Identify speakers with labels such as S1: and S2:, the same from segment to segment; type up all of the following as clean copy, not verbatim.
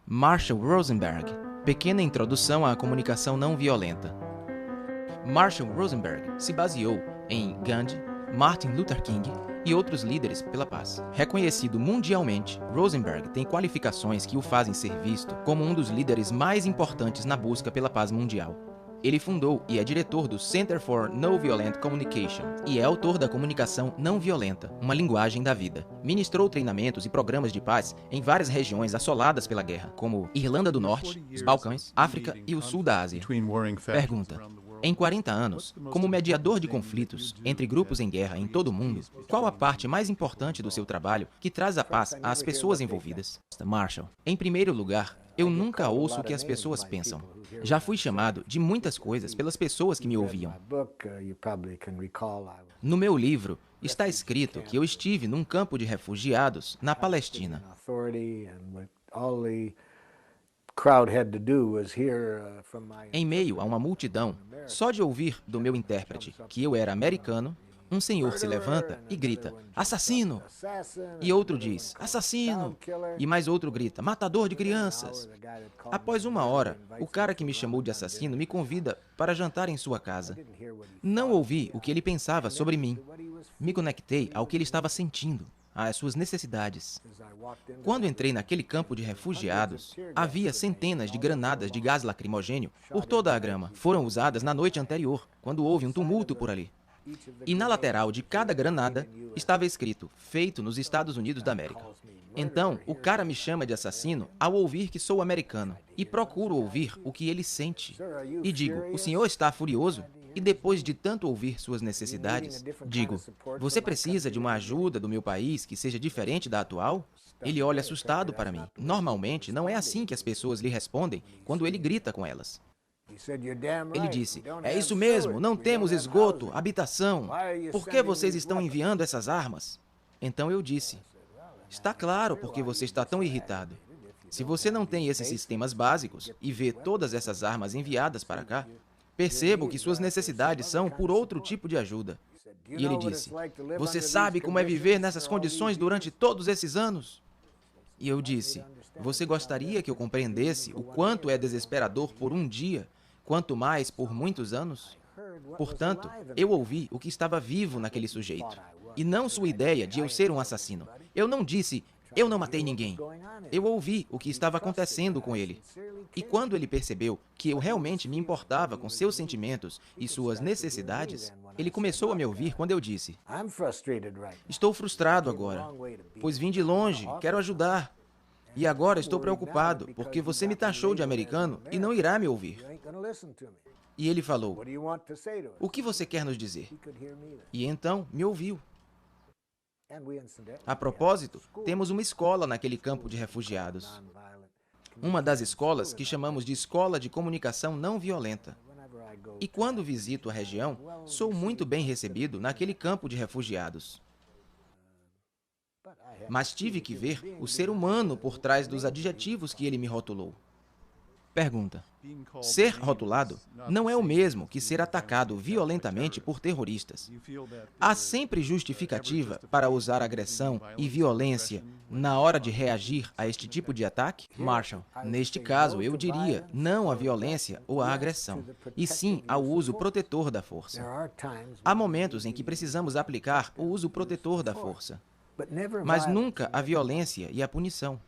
S1: Marshall Rosenberg. Pequena introdução à comunicação não violenta. Marshall Rosenberg se baseou em Gandhi, Martin Luther King e outros líderes pela paz. Reconhecido mundialmente, Rosenberg tem qualificações que o fazem ser visto como um dos líderes mais importantes na busca pela paz mundial. Ele fundou e é diretor do Center for Nonviolent Communication e é autor da Comunicação Não Violenta, uma linguagem da vida. Ministrou treinamentos e programas de paz em várias regiões assoladas pela guerra, como Irlanda do Norte, os Balcãs, África e o Sul da Ásia. Pergunta: em 40 anos, como mediador de conflitos entre grupos em guerra em todo o mundo, qual a parte mais importante do seu trabalho que traz a paz às pessoas envolvidas? Marshall: em primeiro lugar, eu nunca ouço o que as pessoas pensam. Já fui chamado de muitas coisas pelas pessoas que me ouviam. No meu livro, está escrito que eu estive num campo de refugiados na Palestina. Em meio a uma multidão, só de ouvir do meu intérprete que eu era americano, um senhor se levanta e grita: "Assassino!" E outro diz: "Assassino!" E mais outro grita: "Matador de crianças!" Após uma hora, o cara que me chamou de assassino me convida para jantar em sua casa. Não ouvi o que ele pensava sobre mim. Me conectei ao que ele estava sentindo, às suas necessidades. Quando entrei naquele campo de refugiados, havia centenas de granadas de gás lacrimogênio por toda a grama. Foram usadas na noite anterior, quando houve um tumulto por ali. E na lateral de cada granada estava escrito: "Feito nos Estados Unidos da América". Então, o cara me chama de assassino ao ouvir que sou americano, e procuro ouvir o que ele sente. E digo: "O senhor está furioso?" E depois de tanto ouvir suas necessidades, digo: "Você precisa de uma ajuda do meu país que seja diferente da atual?" Ele olha assustado para mim. Normalmente, não é assim que as pessoas lhe respondem quando ele grita com elas. Ele disse: "É isso mesmo, não temos esgoto, habitação. Por que vocês estão enviando essas armas?" Então eu disse: "Está claro porque você está tão irritado. Se você não tem esses sistemas básicos e vê todas essas armas enviadas para cá, percebo que suas necessidades são por outro tipo de ajuda." E ele disse: "Você sabe como é viver nessas condições durante todos esses anos?" E eu disse: "Você gostaria que eu compreendesse o quanto é desesperador por um dia, quanto mais por muitos anos?" Portanto, eu ouvi o que estava vivo naquele sujeito, e não sua ideia de eu ser um assassino. Eu não disse: "Eu não matei ninguém." Eu ouvi o que estava acontecendo com ele. E quando ele percebeu que eu realmente me importava com seus sentimentos e suas necessidades, ele começou a me ouvir quando eu disse: "Estou frustrado agora, pois vim de longe, quero ajudar. E agora estou preocupado, porque você me taxou de americano e não irá me ouvir." E ele falou: "O que você quer nos dizer?" E então me ouviu. A propósito, temos uma escola naquele campo de refugiados. Uma das escolas que chamamos de Escola de Comunicação Não Violenta. E quando visito a região, sou muito bem recebido naquele campo de refugiados. Mas tive que ver o ser humano por trás dos adjetivos que ele me rotulou. Pergunta: ser rotulado não é o mesmo que ser atacado violentamente por terroristas. Há sempre justificativa para usar agressão e violência na hora de reagir a este tipo de ataque? Marshall: neste caso, eu diria não à violência ou à agressão, e sim ao uso protetor da força. Há momentos em que precisamos aplicar o uso protetor da força, mas nunca a violência e a punição.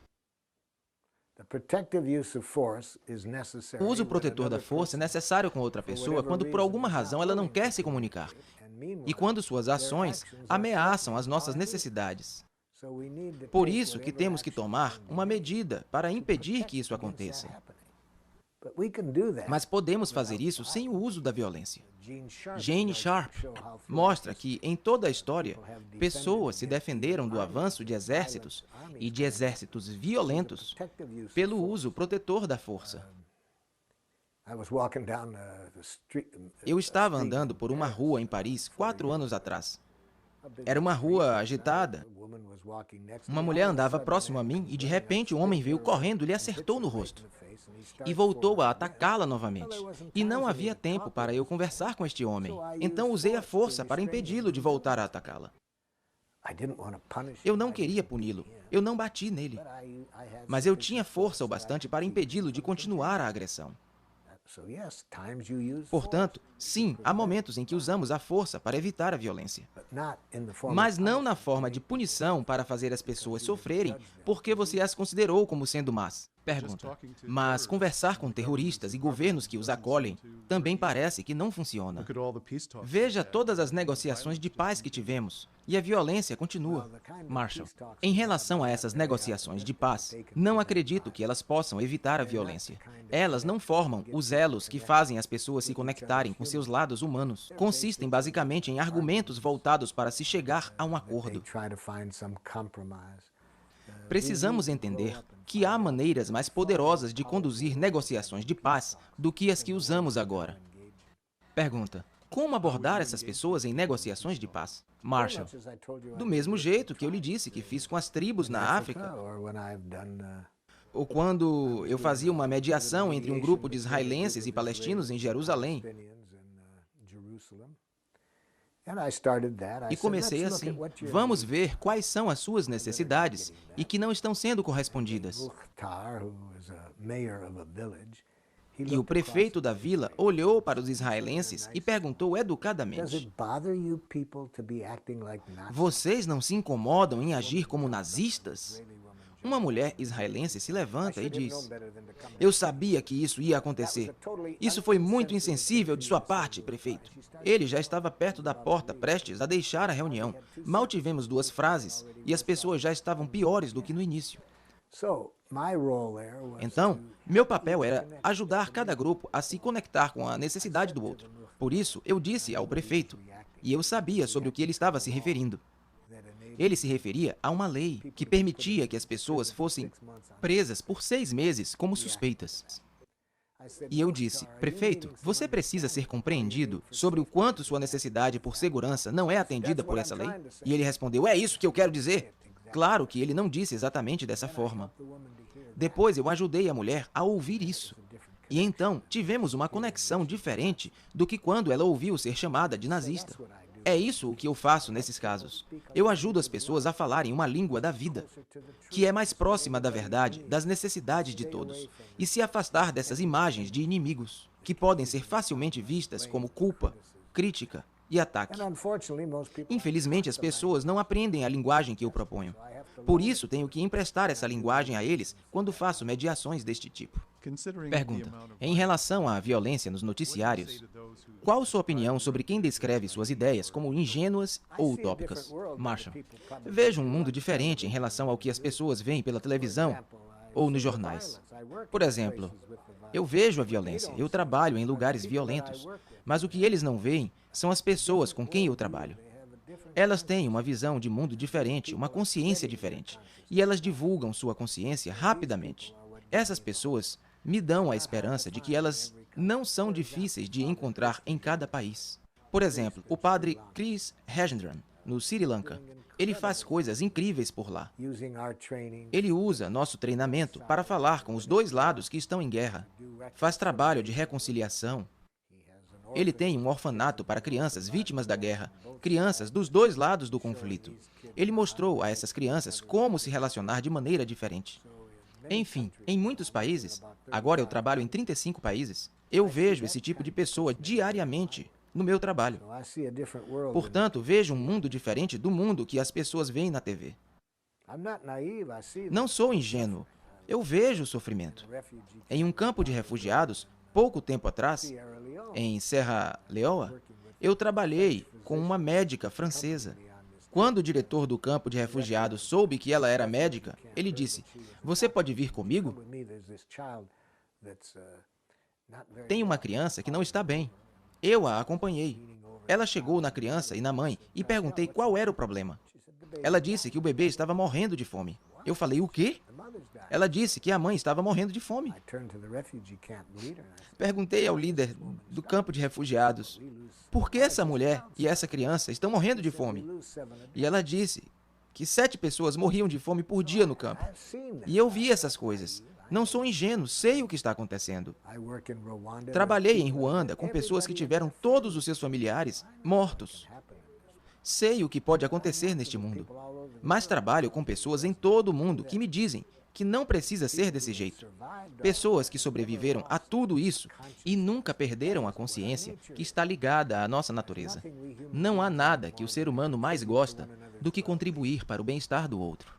S1: O uso protetor da força é necessário com outra pessoa quando por alguma razão ela não quer se comunicar e quando suas ações ameaçam as nossas necessidades. Por isso que temos que tomar uma medida para impedir que isso aconteça. Mas podemos fazer isso sem o uso da violência. Gene Sharp mostra que, em toda a história, pessoas se defenderam do avanço de exércitos e de exércitos violentos pelo uso protetor da força. Eu estava andando por uma rua em Paris 4 anos atrás. Era uma rua agitada. Uma mulher andava próximo a mim e, de repente, um homem veio correndo e lhe acertou no rosto. E voltou a atacá-la novamente. E não havia tempo para eu conversar com este homem. Então usei a força para impedi-lo de voltar a atacá-la. Eu não queria puni-lo, Eu não bati nele, mas eu tinha força o bastante para impedi-lo de continuar a agressão. Portanto, sim, há momentos em que usamos a força para evitar a violência. Mas não na forma de punição para fazer as pessoas sofrerem porque você as considerou como sendo más. Pergunta. Mas conversar com terroristas e governos que os acolhem também parece que não funciona. Veja todas as negociações de paz que tivemos, e a violência continua. Marshall, em relação a essas negociações de paz, não acredito que elas possam evitar a violência. Elas não formam os elos que fazem as pessoas se conectarem com seus lados humanos. Consistem basicamente em argumentos voltados para se chegar a um acordo. Precisamos entender que há maneiras mais poderosas de conduzir negociações de paz do que as que usamos agora. Pergunta. Como abordar essas pessoas em negociações de paz? Marshall. Do mesmo jeito que eu lhe disse que fiz com as tribos na África, ou quando eu fazia uma mediação entre um grupo de israelenses e palestinos em Jerusalém. E comecei assim, vamos ver quais são as suas necessidades e que não estão sendo correspondidas. E o prefeito da vila olhou para os israelenses e perguntou educadamente: vocês não se incomodam em agir como nazistas? Uma mulher israelense se levanta e diz: eu sabia que isso ia acontecer. Isso foi muito insensível de sua parte, prefeito. Ele já estava perto da porta, prestes a deixar a reunião. Mal tivemos 2 frases e as pessoas já estavam piores do que no início. Então, meu papel era ajudar cada grupo a se conectar com a necessidade do outro. Por isso, eu disse ao prefeito, e eu sabia sobre o que ele estava se referindo. Ele se referia a uma lei que permitia que as pessoas fossem presas por 6 meses como suspeitas. E eu disse, prefeito, você precisa ser compreendido sobre o quanto sua necessidade por segurança não é atendida por essa lei? E ele respondeu, é isso que eu quero dizer. Claro que ele não disse exatamente dessa forma. Depois eu ajudei a mulher a ouvir isso. E então tivemos uma conexão diferente do que quando ela ouviu ser chamada de nazista. É isso o que eu faço nesses casos. Eu ajudo as pessoas a falarem uma língua da vida, que é mais próxima da verdade, das necessidades de todos, e se afastar dessas imagens de inimigos, que podem ser facilmente vistas como culpa, crítica e ataque. Infelizmente, as pessoas não aprendem a linguagem que eu proponho. Por isso, tenho que emprestar essa linguagem a eles quando faço mediações deste tipo. Pergunta. Em relação à violência nos noticiários, qual sua opinião sobre quem descreve suas ideias como ingênuas ou utópicas? Marshall. Vejo um mundo diferente em relação ao que as pessoas veem pela televisão ou nos jornais. Por exemplo, eu vejo a violência, eu trabalho em lugares violentos, mas o que eles não veem são as pessoas com quem eu trabalho. Elas têm uma visão de mundo diferente, uma consciência diferente, e elas divulgam sua consciência rapidamente. Essas pessoas me dão a esperança de que elas não são difíceis de encontrar em cada país. Por exemplo, o padre Chris Rajendran, no Sri Lanka. Ele faz coisas incríveis por lá. Ele usa nosso treinamento para falar com os 2 lados que estão em guerra. Faz trabalho de reconciliação. Ele tem um orfanato para crianças vítimas da guerra, crianças dos 2 lados do conflito. Ele mostrou a essas crianças como se relacionar de maneira diferente. Enfim, em muitos países, agora eu trabalho em 35 países, eu vejo esse tipo de pessoa diariamente no meu trabalho. Portanto, vejo um mundo diferente do mundo que as pessoas veem na TV. Não sou ingênuo. Eu vejo o sofrimento. Em um campo de refugiados, pouco tempo atrás, em Serra Leoa, eu trabalhei com uma médica francesa. Quando o diretor do campo de refugiados soube que ela era médica, ele disse, você pode vir comigo? Tem uma criança que não está bem. Eu a acompanhei. Ela chegou na criança e na mãe e perguntei qual era o problema. Ela disse que o bebê estava morrendo de fome. Eu falei, o quê? Ela disse que a mãe estava morrendo de fome. Perguntei ao líder do campo de refugiados, por que essa mulher e essa criança estão morrendo de fome? E ela disse que 7 pessoas morriam de fome por dia no campo. E eu vi essas coisas. Não sou ingênuo, sei o que está acontecendo. Trabalhei em Ruanda com pessoas que tiveram todos os seus familiares mortos. Sei o que pode acontecer neste mundo, mas trabalho com pessoas em todo o mundo que me dizem que não precisa ser desse jeito. Pessoas que sobreviveram a tudo isso e nunca perderam a consciência que está ligada à nossa natureza. Não há nada que o ser humano mais gosta do que contribuir para o bem-estar do outro.